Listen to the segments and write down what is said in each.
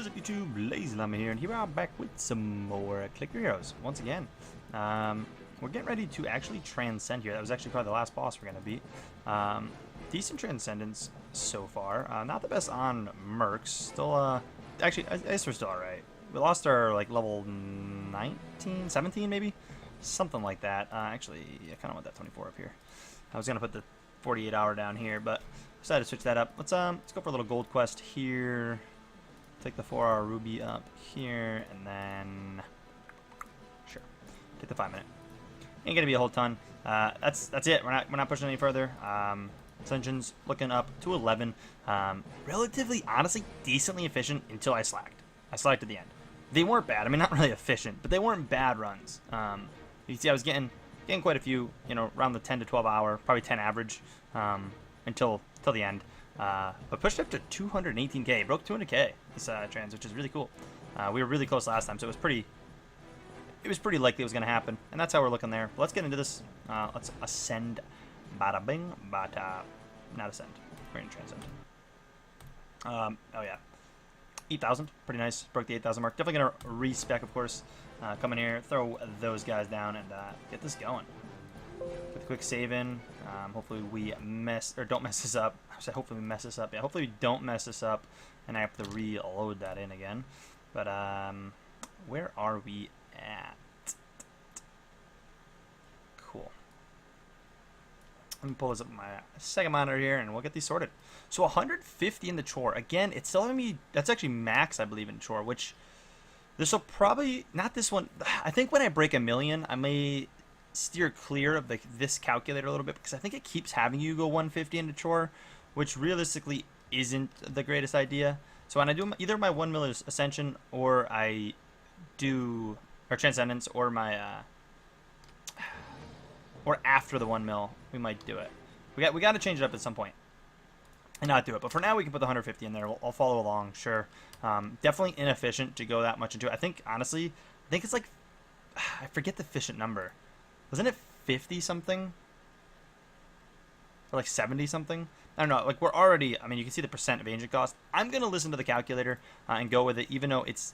up YouTube? LazeeLlama here, and here I'm back with some more Click Your Heroes once again. We're getting ready to actually transcend here. That was actually probably the last boss we're gonna beat. Decent transcendence so far. Not the best on mercs. Still, actually, I guess we're still alright. We lost our like level 19, 17 maybe, something like that. Actually, I kind of want that 24 up here. I was gonna put the 48-hour down here, but decided to switch that up. Let's go for a little gold quest here. Take the 4-hour ruby up here, and then sure, take the 5-minute. Ain't gonna be a whole ton. That's it. We're not pushing any further. Ascension's looking up to 11. Relatively, honestly, decently efficient until I slacked. I slacked at the end. They weren't bad. I mean, not really efficient, but they weren't bad runs. You can see I was getting quite a few, you know, around the 10 to 12 hour, probably 10 average, until the end. But pushed up to 218k, broke 200k this trans, which is really cool. We were really close last time, so it was pretty likely it was going to happen, and that's how we're looking there. But let's get into this. Let's ascend, bada bing, bada, not ascend. We're in transcend. Oh yeah, 8,000, pretty nice. Broke the 8,000 mark. Definitely gonna respec, of course. Come in here, throw those guys down, and get this going. Get a quick save in. Hopefully we don't mess this up. I said hopefully we mess this up. Yeah, hopefully we don't mess this up, and I have to reload that in again. But where are we at? Cool. Let me pull this up on my second monitor here, and we'll get these sorted. So 150 in the chore. Again, it's still having me. That's actually max, I believe, in chore. Which this will probably not this one. I think when I break 1,000,000, I may steer clear of this calculator a little bit, because I think it keeps having you go 150 into chore, which realistically isn't the greatest idea. So when I do either my 1 mil ascension, or I do or transcendence, or my or after the 1 mil, we might do it. We got to change it up at some point and not do it. But for now, we can put the 150 in there. I'll follow along, sure. Definitely inefficient to go that much into it. I think honestly, it's like I forget the efficient number. Wasn't it 50 something? Or like 70 something? I don't know. Like we're already, I mean, you can see the percent of agent cost. I'm going to listen to the calculator and go with it, even though it's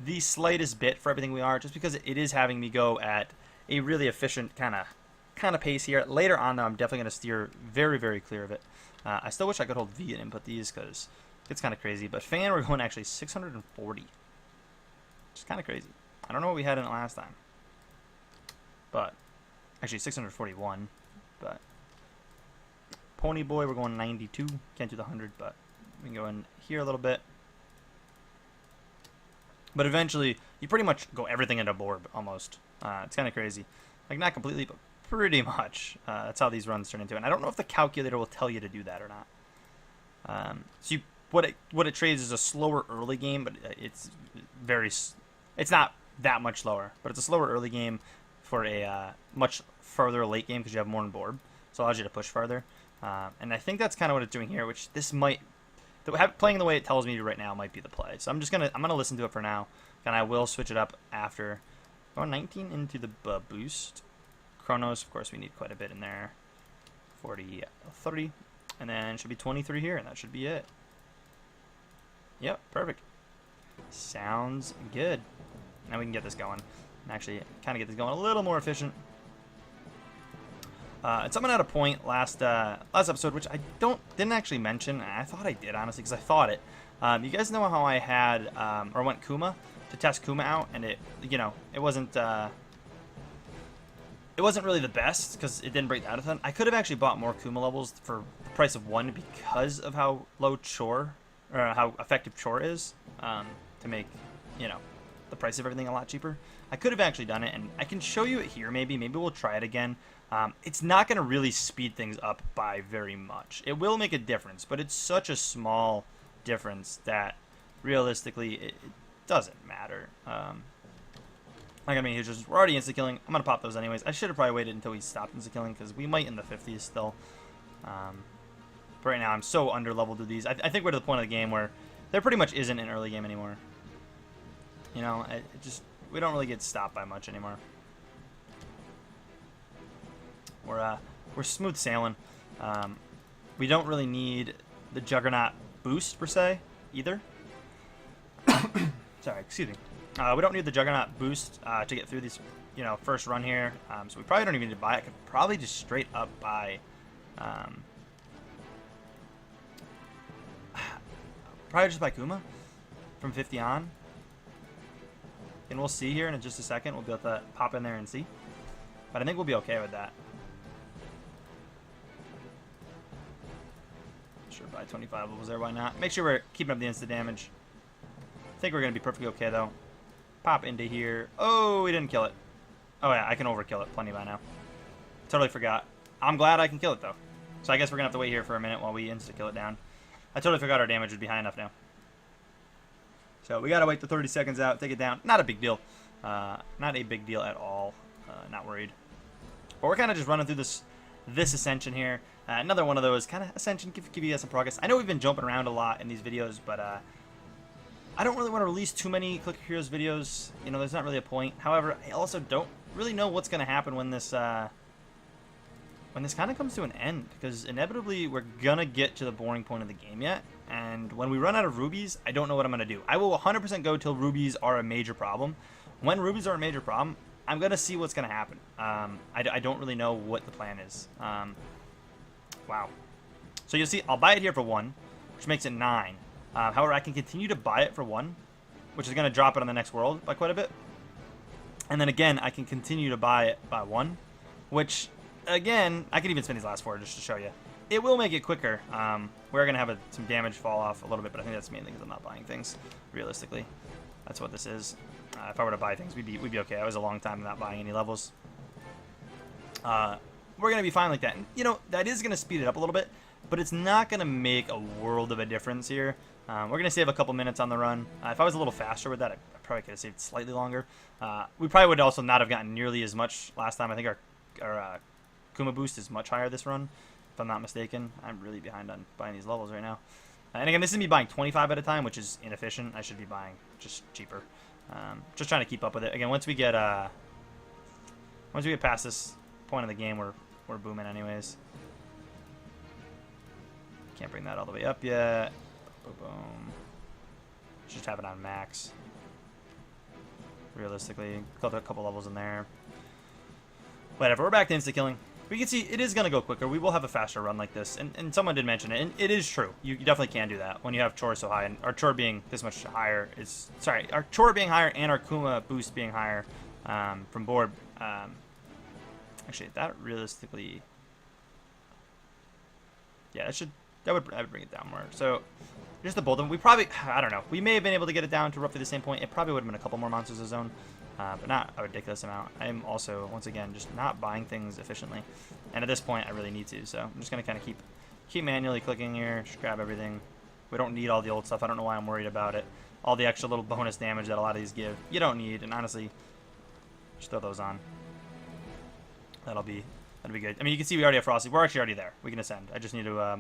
the slightest bit for everything we are, just because it is having me go at a really efficient kind of pace here. Later on, though, I'm definitely going to steer very, very clear of it. I still wish I could hold V and input these, because it's kind of crazy. But fan, we're going actually 640. Which is kind of crazy. I don't know what we had in it last time. But actually 641, but Pony Boy, we're going 92. Can't do the 100, but we can go in here a little bit. But eventually, you pretty much go everything into Borb, almost. It's kind of crazy. Like, not completely, but pretty much. That's how these runs turn into. And I don't know if the calculator will tell you to do that or not. So what it trades is a slower early game, but it's not that much slower, but it's a slower early game for a much further late game, because you have more on board, so it allows you to push farther. And I think that's kind of what it's doing here, which this might, playing the way it tells me to right now might be the play. So I'm gonna listen to it for now, and I will switch it up after. Going 19 into the boost. Chronos, of course, we need quite a bit in there. 40, 30, and then it should be 23 here, and that should be it. Yep, perfect. Sounds good. Now we can get this going. And actually kind of get this going a little more efficient. And someone had a point last episode, which I didn't actually mention. And I thought I did, honestly, because I thought it. You guys know how I had or went Kuma to test Kuma out, and it wasn't really the best, because it didn't break the out-a-thon. I could have actually bought more Kuma levels for the price of 1, because of how low chore, or how effective chore is, to make the price of everything a lot cheaper. I could have actually done it, and I can show you it here. Maybe we'll try it again. It's not going to really speed things up by very much. It will make a difference, but it's such a small difference that realistically it doesn't matter. Like, I mean, we're already insta-killing. I'm going to pop those anyways. I should have probably waited until we stopped insta-killing, because we might in the 50s still. But right now, I'm so under-leveled with these. I think we're to the point of the game where there pretty much isn't an early game anymore. You know, we don't really get stopped by much anymore. We're smooth sailing. We don't really need the Juggernaut boost per se either. Sorry, excuse me. We don't need the Juggernaut boost to get through this, you know, first run here. So we probably don't even need to buy it. I could probably just straight up buy. Probably just buy Kuma from 50 on. And we'll see here in just a second. We'll be able to pop in there and see. But I think we'll be okay with that. Sure, buy 25 levels there. Why not? Make sure we're keeping up the instant damage. I think we're going to be perfectly okay, though. Pop into here. Oh, we didn't kill it. Oh, yeah, I can overkill it plenty by now. Totally forgot. I'm glad I can kill it, though. So I guess we're going to have to wait here for a minute while we insta-kill it down. I totally forgot our damage would be high enough now. So we got to wait the 30 seconds out, take it down. Not a big deal. Not a big deal at all. Not worried. But we're kind of just running through this ascension here. Another one of those kind of ascension, give you guys some progress. I know we've been jumping around a lot in these videos, but I don't really want to release too many Clicker Heroes videos. You know, there's not really a point. However, I also don't really know what's going to happen when this kind of comes to an end, because inevitably we're going to get to the boring point of the game yet. And when we run out of rubies, I don't know what I'm going to do. I will 100% go till rubies are a major problem. When rubies are a major problem, I'm going to see what's going to happen. I don't really know what the plan is. Wow. So you'll see, I'll buy it here for 1, which makes it 9. However, I can continue to buy it for 1, which is going to drop it on the next world by quite a bit. And then again, I can continue to buy it by 1, which, again, I can even spend these last 4 just to show you. It will make it quicker. We're going to have some damage fall off a little bit, but I think that's mainly because I'm not buying things, realistically. That's what this is. If I were to buy things, we'd be okay. I was a long time not buying any levels. We're going to be fine like that. And, you know, that is going to speed it up a little bit, but it's not going to make a world of a difference here. We're going to save a couple minutes on the run. If I was a little faster with that, I probably could have saved slightly longer. We probably would also not have gotten nearly as much last time. I think our Kuma boost is much higher this run, if I'm not mistaken. I'm really behind on buying these levels right now. And again, this is me buying 25 at a time, which is inefficient. I should be buying just cheaper. Just trying to keep up with it. Again, once we get past this point of the game, we're booming anyways. Can't bring that all the way up yet. Boom, boom. Just have it on max. Realistically, a couple levels in there. Whatever. We're back to insta killing. We can see it is going to go quicker. We will have a faster run like this. And someone did mention it. And it is true. You definitely can do that when you have chore so high. And our chore being this much higher is... Sorry, our chore being higher and our Kuma boost being higher from board. Actually, that realistically... Yeah, that would bring it down more. So, just the both of them. We probably... I don't know. We may have been able to get it down to roughly the same point. It probably would have been a couple more monsters of zone. But not a ridiculous amount. I'm also, once again, just not buying things efficiently. And at this point, I really need to. So I'm just going to kind of keep manually clicking here. Just grab everything. We don't need all the old stuff. I don't know why I'm worried about it. All the extra little bonus damage that a lot of these give, you don't need. And honestly, just throw those on. That'll be good. I mean, you can see we already have Frosty. We're actually already there. We can ascend. I just need to...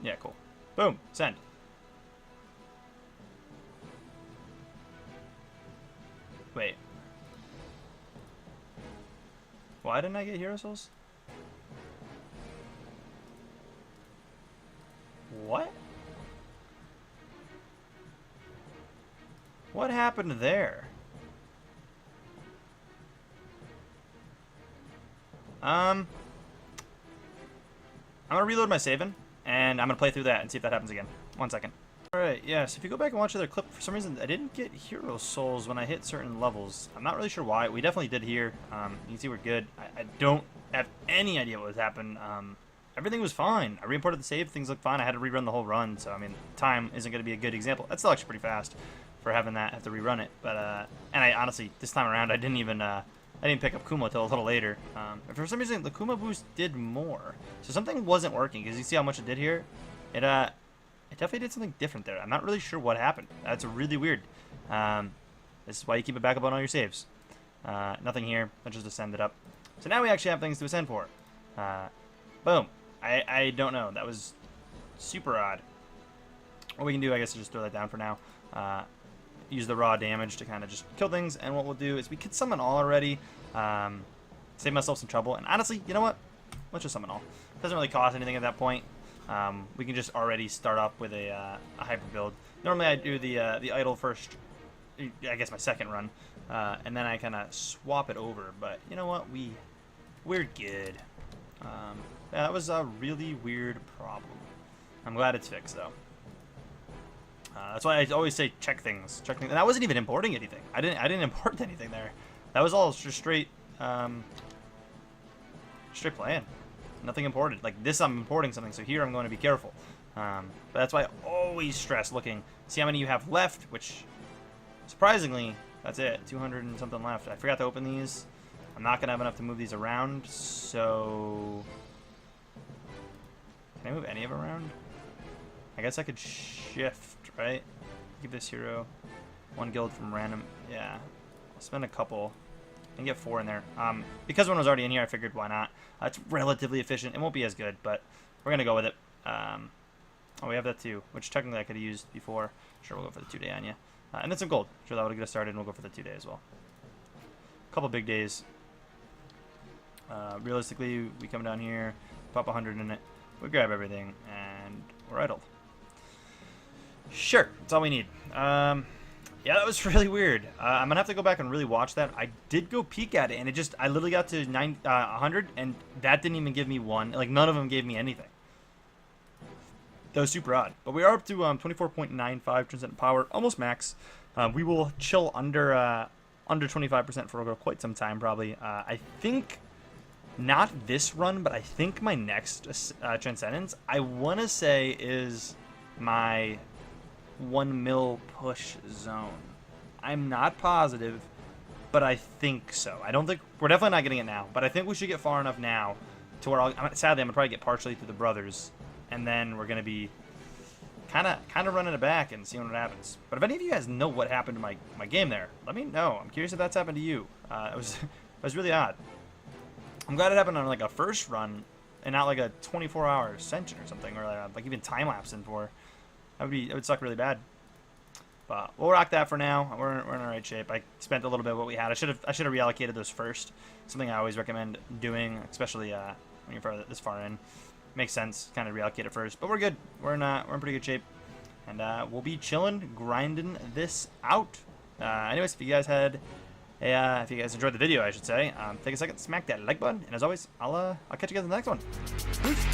Yeah, cool. Boom. Send. Wait. Why didn't I get Hero Souls? What? What happened there? I'm gonna reload my saving. And I'm going to play through that and see if that happens again. 1 second. Alright, yeah, so if you go back and watch the other clip, for some reason I didn't get Hero Souls when I hit certain levels. I'm not really sure why. We definitely did here. You can see we're good. I don't have any idea what was happening. Everything was fine. I re-imported the save. Things looked fine. I had to rerun the whole run, so I mean, time isn't going to be a good example. That's still actually pretty fast for having that, have to rerun it. But, and I honestly, this time around, I didn't even... I didn't pick up Kuma until a little later. For some reason, the Kuma boost did more. So something wasn't working, because you see how much it did here? It definitely did something different there. I'm not really sure what happened. That's really weird. This is why you keep a backup on all your saves. Nothing here. I just ascended up. So now we actually have things to ascend for. Boom. I don't know. That was super odd. What we can do, I guess, is just throw that down for now. Use the raw damage to kind of just kill things, and what we'll do is we could summon all already, save myself some trouble, and honestly, you know what? Let's just summon all. Doesn't really cost anything at that point. We can just already start up with a hyper build. Normally I do the idle first, I guess my second run, and then I kind of swap it over. But you know what? We're good. Yeah, that was a really weird problem. I'm glad it's fixed though. That's why I always say check things. Check things. And I wasn't even importing anything. I didn't import anything there. That was all just straight straight playing. Nothing imported. Like this, I'm importing something. So here, I'm going to be careful. But that's why I always stress looking. See how many you have left. Which, surprisingly, that's it. 200 and something left. I forgot to open these. I'm not gonna have enough to move these around. So, can I move any of them around? I guess I could shift, right? Give this hero 1 guild from random. Yeah, I'll spend a couple and get 4 in there. Because one was already in here, I figured why not. It's relatively efficient. It won't be as good, but we're gonna go with it. Oh, we have that too, which technically I could have used before. Sure, we'll go for the 2-day Anya. And then some gold. Sure, that would get us started, and we'll go for the 2-day as well. A couple big days. Realistically, we come down here, pop 100 in it, we grab everything, and we're idled. Sure, that's all we need. Yeah, that was really weird. I'm gonna have to go back and really watch that. I did go peek at it, and I literally got to 100, and that didn't even give me one. Like, none of them gave me anything. That was super odd. But we are up to 24.95 transcendent power, almost max. We will chill under 25% for quite some time, probably. I think, not this run, but I think my next Transcendence, I want to say, is my 1 mil push zone. I'm not positive, but I think so. I don't think, we're definitely not getting it now, but I think we should get far enough now to where sadly, I'm gonna probably get partially through the brothers, and then we're gonna be kind of running it back and seeing what happens. But if any of you guys know what happened to my game there, let me know. I'm curious if that's happened to you. It was really odd. I'm glad it happened on like a first run and not like a 24-hour ascension or something, or like even time lapsing for. It would suck really bad. But we'll rock that for now. We're in the right shape. I spent a little bit of what we had. I should have reallocated those first. Something I always recommend doing, especially when you're this far in. Makes sense, kind of reallocate it first. But we're good. We're in pretty good shape, and we'll be chilling, grinding this out. Anyways, if you guys enjoyed the video, I should say, take a second, smack that like button, and as always, I'll catch you guys in the next one. Peace.